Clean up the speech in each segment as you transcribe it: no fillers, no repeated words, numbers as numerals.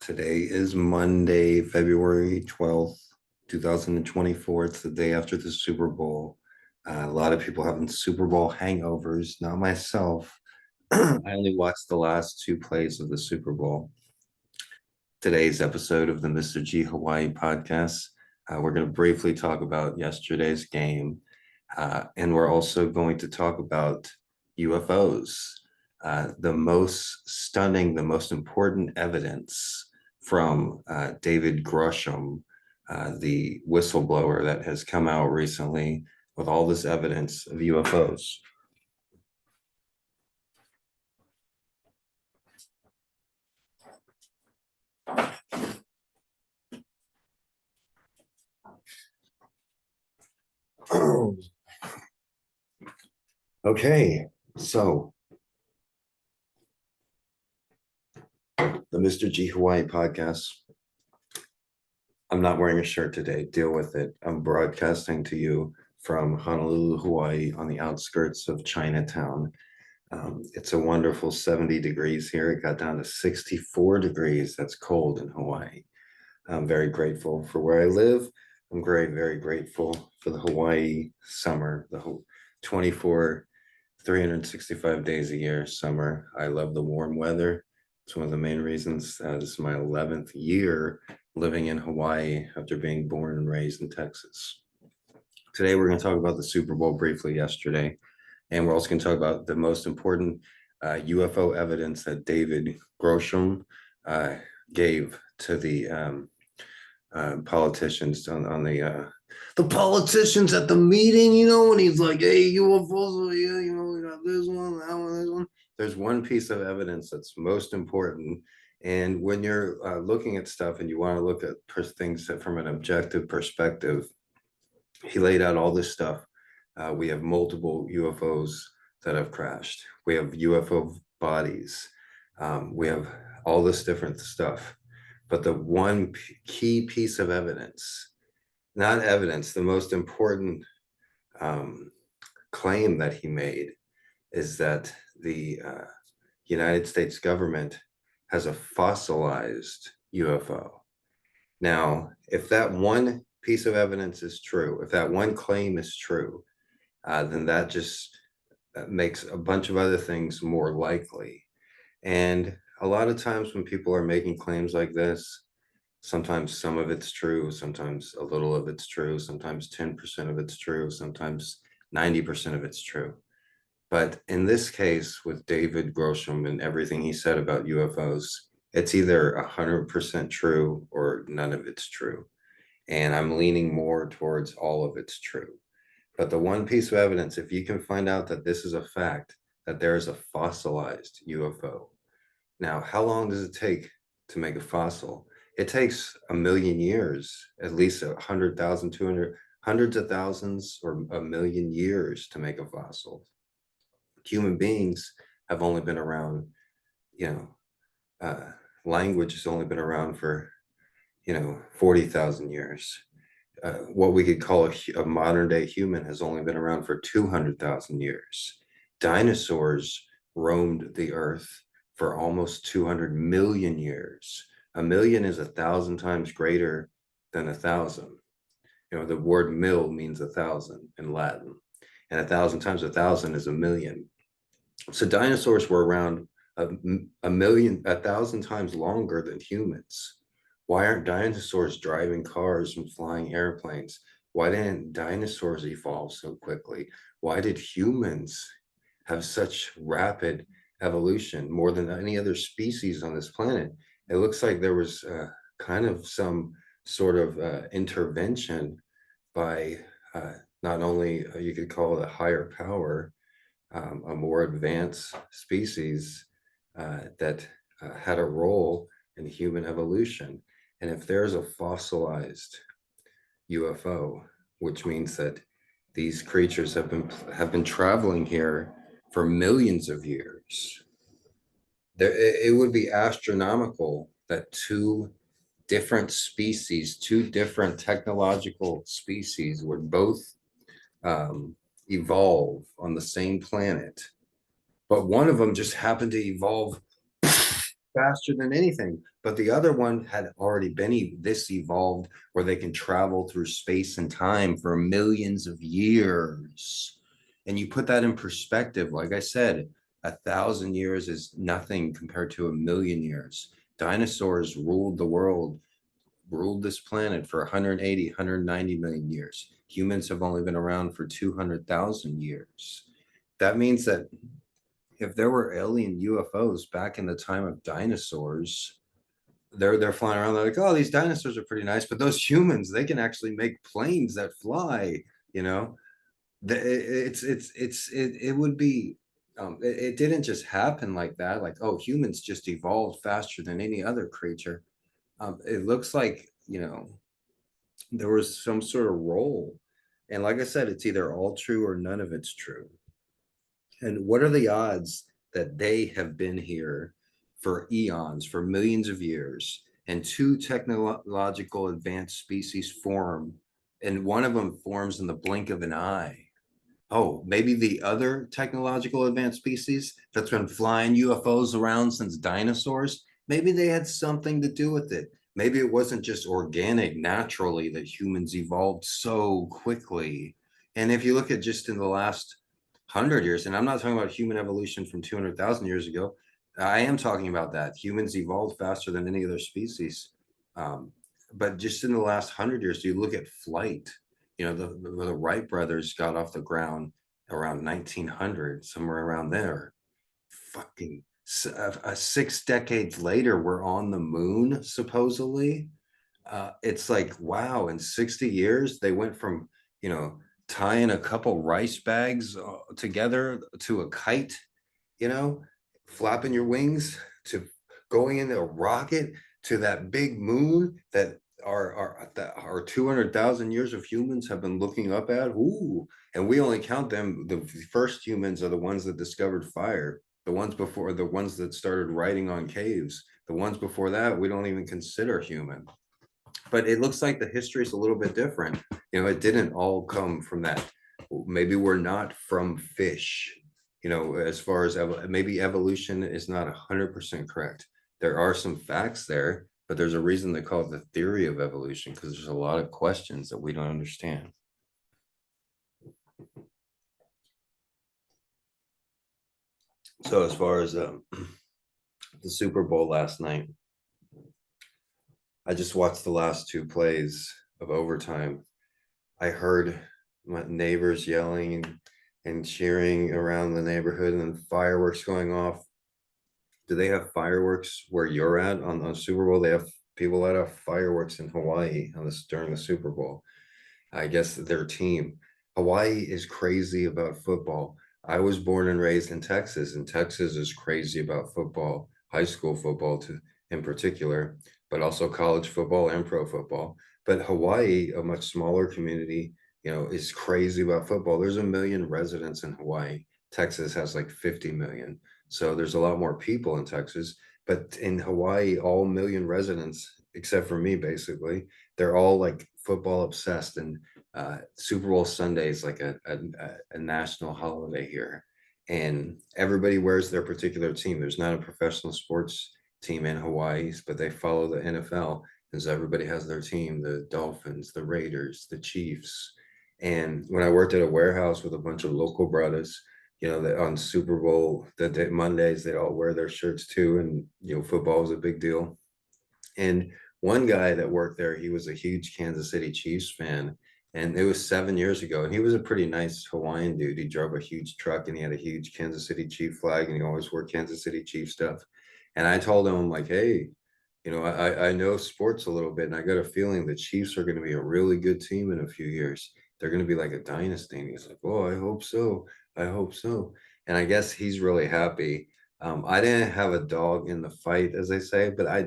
Today is Monday, February 12th, 2024. It's the day after the Super Bowl. A lot of people having Super Bowl hangovers, not myself. I only watched the last two plays of the Super Bowl. Today's episode of the Mr.G Hawaii podcast, we're going to briefly talk about yesterday's game. And we're also going to talk about UFOs, the most stunning, the most important evidence from David Gresham, the whistleblower that has come out recently with all this evidence of UFOs. Okay, so the Mr.G Hawaii podcast. I'm not wearing a shirt today. Deal with it. I'm broadcasting to you from Honolulu, Hawaii, on the outskirts of Chinatown. It's a wonderful 70 degrees here. It got down to 64 degrees. That's cold in Hawaii. I'm very grateful for where I live. I'm very grateful for the Hawaii summer, the whole 24, 365 days a year summer. I love the warm weather. It's one of the main reasons. This is my 11th year living in Hawaii after being born and raised in Texas. Today, we're going to talk about the Super Bowl briefly yesterday. And we're also going to talk about the most important UFO evidence that David Gresham gave to the politicians on the politicians at the meeting, when he's like, hey, UFOs, yeah, we got this one, that one, this one. There's one piece of evidence that's most important. And when you're looking at stuff and you want to look at things from an objective perspective, he laid out all this stuff. We have multiple UFOs that have crashed. We have UFO bodies. We have all this different stuff. But the one key piece of evidence, not evidence, the most important claim that he made is that the United States government has a fossilized UFO. Now, if that one piece of evidence is true, if that one claim is true, then that just makes a bunch of other things more likely. And a lot of times when people are making claims like this, sometimes some of it's true, sometimes a little of it's true, sometimes 10% of it's true, sometimes 90% of it's true. But in this case, with David Gresham and everything he said about UFOs, it's either 100% true or none of it's true. And I'm leaning more towards all of it's true. But the one piece of evidence, if you can find out that this is a fact, that there is a fossilized UFO. Now, how long does it take to make a fossil? It takes a million years, at least 100,000, 200, hundreds of thousands or a million years to make a fossil. Human beings have only been around, language has only been around for, 40,000 years. What we could call a modern day human has only been around for 200,000 years. Dinosaurs roamed the earth for almost 200 million years. A million is 1,000 times greater than 1,000. The word mil means 1,000 in Latin, and 1,000 times 1,000 is a million. So dinosaurs were around a million, 1,000 times longer than humans. Why aren't dinosaurs driving cars and flying airplanes? Why didn't dinosaurs evolve so quickly? Why did humans have such rapid evolution, more than any other species on this planet? It looks like there was kind of some sort of intervention by not only, you could call it a higher power, a more advanced species that had a role in human evolution. And if there's a fossilized UFO, which means that these creatures have been traveling here for millions of years, it would be astronomical that two different species, two different technological species would both evolve on the same planet, but one of them just happened to evolve faster than anything. But the other one had already been this evolved where they can travel through space and time for millions of years. And you put that in perspective, like I said, 1,000 years is nothing compared to 1,000,000 years. Dinosaurs ruled the world, ruled this planet for 180, 190 million years. Humans have only been around for 200,000 years. That means that if there were alien UFOs back in the time of dinosaurs, they're flying around. They're like, oh, these dinosaurs are pretty nice, but those humans, they can actually make planes that fly. You know, it would be. It didn't just happen like that. Like, oh, humans just evolved faster than any other creature. It looks like, there was some sort of role, and like I said, it's either all true or none of it's true. And what are the odds that they have been here for eons, for millions of years, and two technological advanced species form, and one of them forms in the blink of an eye? Oh, maybe the other technological advanced species that's been flying UFOs around since dinosaurs, maybe they had something to do with it. Maybe it wasn't just organic, naturally, that humans evolved so quickly. And if you look at just in the last 100 years, and I'm not talking about human evolution from 200,000 years ago, I am talking about that. Humans evolved faster than any other species. Um, but just in the last 100 years, you look at flight. The Wright brothers got off the ground around 1900, somewhere around there. Fucking 6 decades later, we're on the moon, supposedly. It's like, wow, in 60 years, they went from, tying a couple rice bags together to a kite, you know, flapping your wings, to going into a rocket to that big moon that our 200,000 years of humans have been looking up at. Ooh, and we only count them. The first humans are the ones that discovered fire. The ones before, the ones that started writing on caves. The ones before that, we don't even consider human. But it looks like the history is a little bit different. It didn't all come from that. Maybe we're not from fish. As far as maybe evolution is not 100% correct. There are some facts there, but there's a reason they call it the theory of evolution, because there's a lot of questions that we don't understand. So as far as the Super Bowl last night, I just watched the last two plays of overtime. I heard my neighbors yelling and cheering around the neighborhood, and then fireworks going off. Do they have fireworks where you're at on Super Bowl? They have people that have fireworks in Hawaii on this during the Super Bowl. I guess their team. Hawaii is crazy about football. I was born and raised in Texas, and Texas is crazy about football, high school football in particular, but also college football and pro football. But Hawaii, a much smaller community, is crazy about football. There's 1 million residents in Hawaii. Texas has like 50 million. So there's a lot more people in Texas. But in Hawaii, all 1 million residents, except for me, basically, they're all like football obsessed. And Super Bowl Sunday is like a national holiday here. And everybody wears their particular team. There's not a professional sports team in Hawaii, but they follow the NFL. And so everybody has their team, the Dolphins, the Raiders, the Chiefs. And when I worked at a warehouse with a bunch of local brothers, that on Super Bowl, Mondays, they all wear their shirts too. And, football was a big deal. And one guy that worked there, he was a huge Kansas City Chiefs fan. And it was 7 years ago. And he was a pretty nice Hawaiian dude. He drove a huge truck and he had a huge Kansas City Chief flag, and he always wore Kansas City Chief stuff. And I told him, I'm like, hey, I know sports a little bit, and I got a feeling the Chiefs are going to be a really good team in a few years. They're going to be like a dynasty. And he's like, oh, I hope so. I hope so. And I guess he's really happy. I didn't have a dog in the fight, as they say, but I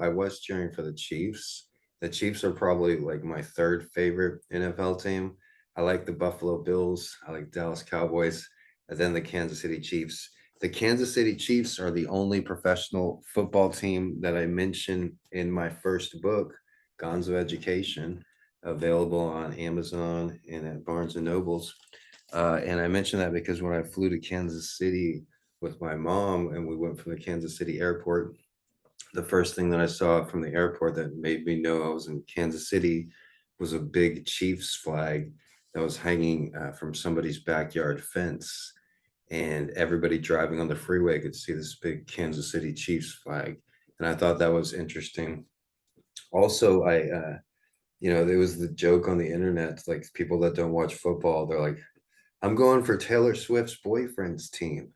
was cheering for the Chiefs. The Chiefs are probably like my third favorite NFL team. I like the Buffalo Bills. I like Dallas Cowboys, and then the Kansas City Chiefs. The Kansas City Chiefs are the only professional football team that I mentioned in my first book, Gonzo Education, available on Amazon and at Barnes and Nobles. And I mentioned that because when I flew to Kansas City with my mom and we went from the Kansas City airport the first thing that I saw from the airport that made me know I was in Kansas City was a big Chiefs flag that was hanging from somebody's backyard fence. And everybody driving on the freeway could see this big Kansas City Chiefs flag. And I thought that was interesting. Also, there was the joke on the internet, like people that don't watch football, they're like, I'm going for Taylor Swift's boyfriend's team.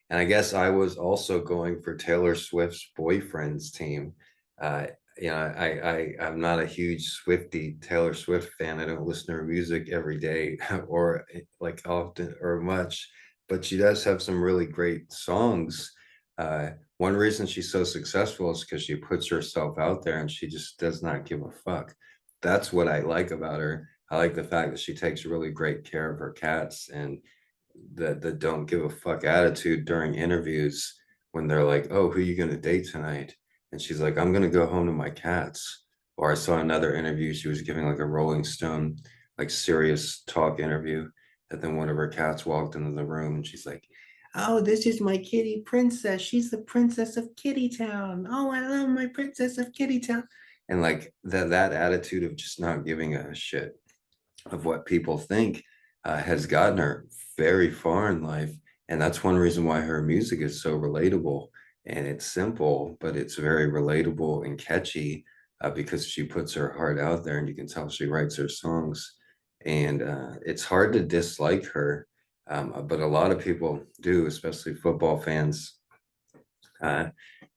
And I guess I was also going for Taylor Swift's boyfriend's team. Uh, I'm not a huge Swifty Taylor Swift fan. I don't listen to her music every day or like often or much, but she does have some really great songs. One reason she's so successful is because she puts herself out there and she just does not give a fuck. That's what I like about her. I like the fact that she takes really great care of her cats and the don't give a fuck attitude during interviews when they're like, "Oh, who are you gonna date tonight?" And she's like, "I'm gonna go home to my cats." Or I saw another interview, she was giving like a Rolling Stone, like serious talk interview, and then one of her cats walked into the room and she's like, "Oh, this is my kitty princess. She's the princess of Kitty Town. Oh, I love my princess of Kitty Town." And like that attitude of just not giving a shit of what people think has gotten her very far in life. And that's one reason why her music is so relatable. And it's simple, but it's very relatable and catchy because she puts her heart out there and you can tell she writes her songs. And it's hard to dislike her, but a lot of people do, especially football fans. Uh,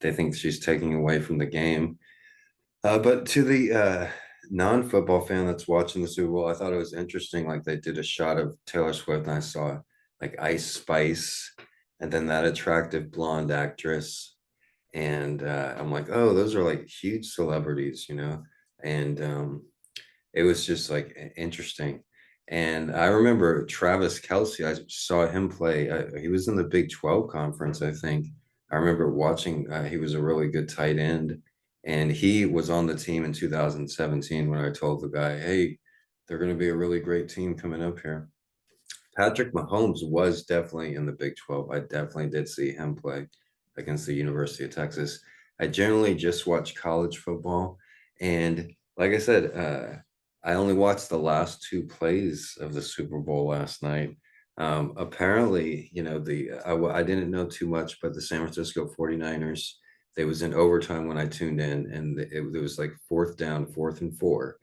they think she's taking away from the game. But to the non-football fan that's watching the Super Bowl, I thought it was interesting. Like they did a shot of Taylor Swift, and I saw like Ice Spice, and then that attractive blonde actress, and I'm like, oh, those are like huge celebrities, you know. And it was just like interesting. And I remember Travis Kelce. I saw him play. He was in the Big 12 conference, I think. I remember watching. He was a really good tight end, and he was on the team in 2017 when I told the guy, "Hey, they're going to be a really great team coming up here." Patrick Mahomes was definitely in the Big 12. I definitely did see him play against the University of Texas. I generally just watch college football. And like I said, I only watched the last two plays of the Super Bowl last night. Apparently, I didn't know too much, but the San Francisco 49ers, they was in overtime when I tuned in, and it was like fourth down, 4th and 4,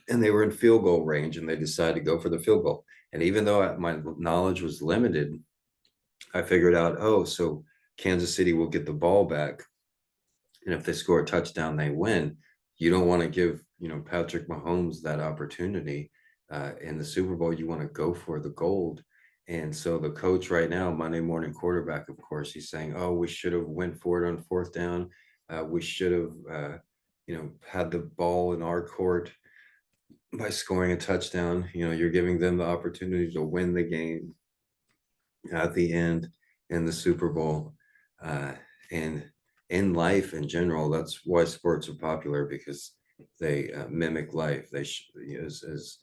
and they were in field goal range and they decided to go for the field goal. And even though my knowledge was limited, I figured out, oh, so Kansas City will get the ball back. And if they score a touchdown, they win. You don't want to give, Patrick Mahomes that opportunity in the Super Bowl. You want to go for the gold. And so the coach right now, Monday morning quarterback, of course, he's saying, oh, we should have went for it on fourth down. We should have, had the ball in our court by scoring a touchdown. You're giving them the opportunity to win the game at the end in the Super Bowl. And in life in general, that's why sports are popular, because they mimic life. They as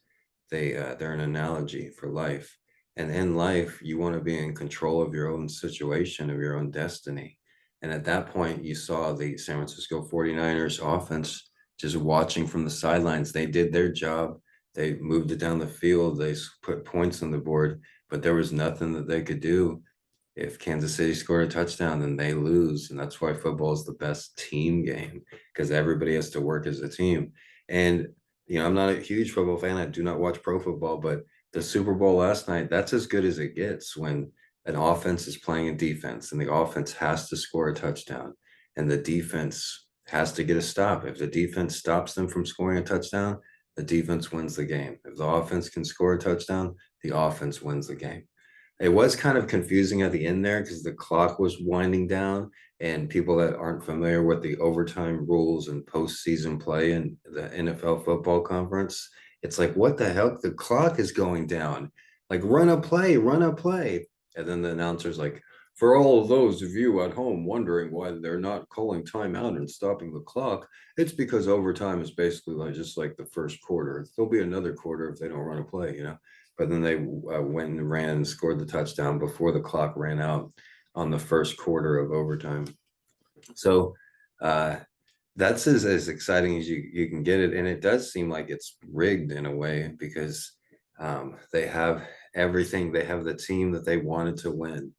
they're an analogy for life. And in life, you want to be in control of your own situation, of your own destiny. And at that point, you saw the San Francisco 49ers offense just watching from the sidelines. They did their job. They moved it down the field. They put points on the board, but there was nothing that they could do. If Kansas City scored a touchdown, then they lose. And that's why football is the best team game, because everybody has to work as a team. And, I'm not a huge football fan. I do not watch pro football, but the Super Bowl last night, that's as good as it gets when an offense is playing a defense and the offense has to score a touchdown and the defense has to get a stop. If the defense stops them from scoring a touchdown, the defense wins the game. If the offense can score a touchdown, the offense wins the game. It was kind of confusing at the end there because the clock was winding down, and people that aren't familiar with the overtime rules and postseason play in the NFL football conference, it's like, what the hell? The clock is going down. Like, run a play, run a play. And then the announcer's like, for all of those of you at home wondering why they're not calling timeout and stopping the clock, it's because overtime is basically like just like the first quarter. There'll be another quarter if they don't run a play. But then they went and ran and scored the touchdown before the clock ran out on the first quarter of overtime. So That's as exciting as you can get it. And it does seem like it's rigged in a way because they have everything. They have the team that they wanted to win,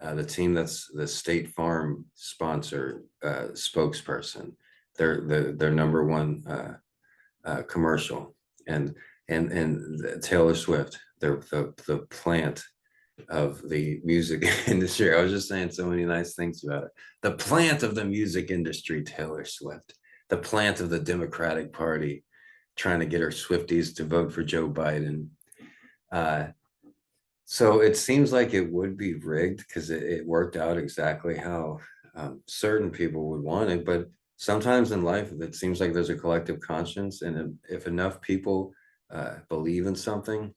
the team that's the State Farm sponsor spokesperson. They're their number one commercial, and Taylor Swift. They're the plant of the music industry. I was just saying so many nice things about it. The plant of the music industry, Taylor Swift. The plant of the Democratic Party, trying to get her Swifties to vote for Joe Biden. Uh, so it seems like it would be rigged because it worked out exactly how certain people would want it. But sometimes in life, it seems like there's a collective conscience, and if enough people believe in something,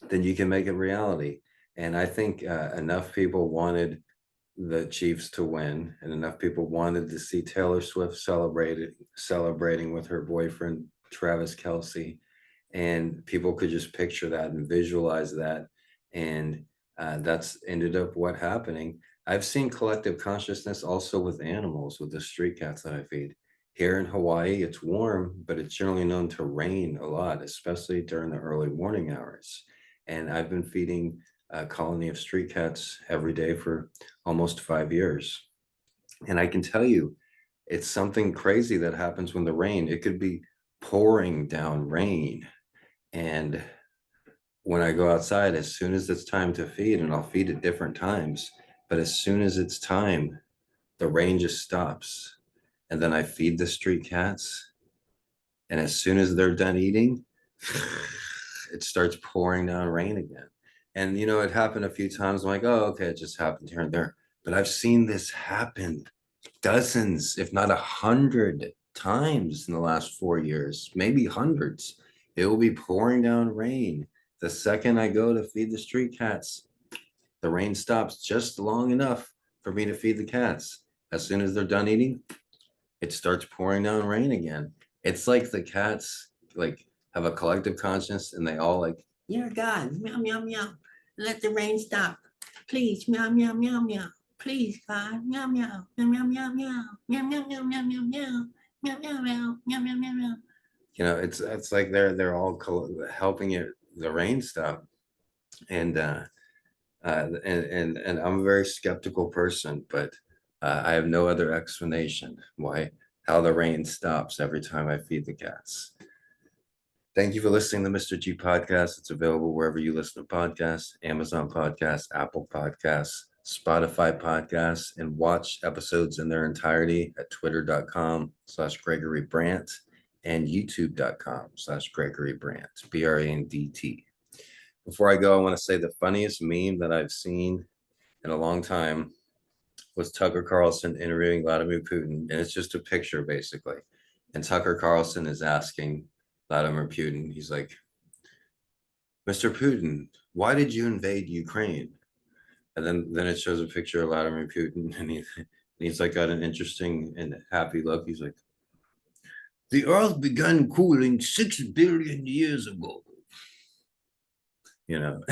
then you can make it reality. And I think enough people wanted the Chiefs to win, and enough people wanted to see Taylor Swift celebrating with her boyfriend Travis Kelce, and people could just picture that and visualize that, and that's ended up what happening. I've seen collective consciousness also with animals, with the street cats that I feed. Here in Hawaii, it's warm, but it's generally known to rain a lot, especially during the early morning hours. And I've been feeding a colony of street cats every day for almost 5 years. And I can tell you, it's something crazy that happens when the rain, it could be pouring down rain. And when I go outside, as soon as it's time to feed, and I'll feed at different times, but as soon as it's time, the rain just stops. And then I feed the street cats. And as soon as they're done eating, it starts pouring down rain again. And it happened a few times. I'm like, oh, okay, it just happened here and there. But I've seen this happen dozens, if not 100 times in the last 4 years, maybe hundreds. It will be pouring down rain. The second I go to feed the street cats, the rain stops just long enough for me to feed the cats. As soon as they're done eating, it starts pouring down rain again. It's like the cats like have a collective conscience, and they all like, "Dear God, meow meow meow, let the rain stop, please, meow meow meow meow, please God, meow meow meow meow meow meow meow meow meow meow meow meow meow meow meow meow meow meow meow." It's like they're all helping it the rain stop, and and I'm a very skeptical person, but I have no other explanation how the rain stops every time I feed the cats. Thank you for listening to Mr. G podcast. It's available wherever you listen to podcasts: Amazon Podcasts, Apple Podcasts, Spotify Podcasts, and watch episodes in their entirety at twitter.com/Gregory Brandt and youtube.com/Gregory Brandt, BRANDT. Before I go, I want to say the funniest meme that I've seen in a long time was Tucker Carlson interviewing Vladimir Putin, and it's just a picture basically. And Tucker Carlson is asking Vladimir Putin, he's like, "Mr. Putin, why did you invade Ukraine?" And then it shows a picture of Vladimir Putin, and he's like got an interesting and happy look. He's like, "The Earth began cooling 6 billion years ago." And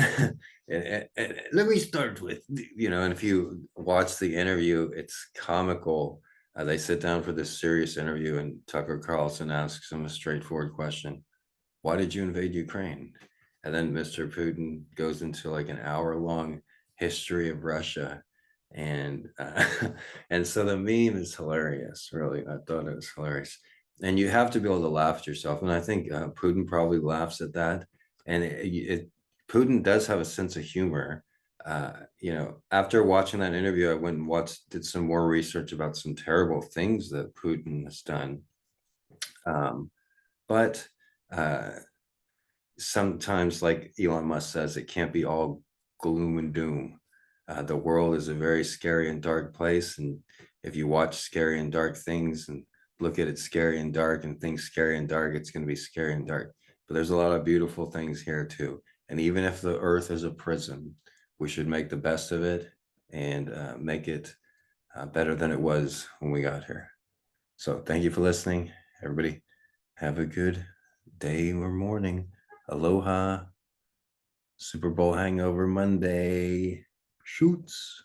let me start with, and if you watch the interview, it's comical. They sit down for this serious interview, and Tucker Carlson asks him a straightforward question: "Why did you invade Ukraine?" And then Mr. Putin goes into like an hour-long history of Russia, and and so the meme is hilarious. Really, I thought it was hilarious, and you have to be able to laugh at yourself. And I think Putin probably laughs at that, and Putin does have a sense of humor. After watching that interview, I went and did some more research about some terrible things that Putin has done. But sometimes, like Elon Musk says, it can't be all gloom and doom. The world is a very scary and dark place, and if you watch scary and dark things and look at it scary and dark and think scary and dark, it's going to be scary and dark. But there's a lot of beautiful things here too. And even if the earth is a prison, we should make the best of it and make it better than it was when we got here. So thank you for listening, everybody. Have a good day or morning. Aloha. Super Bowl hangover Monday. Shoots.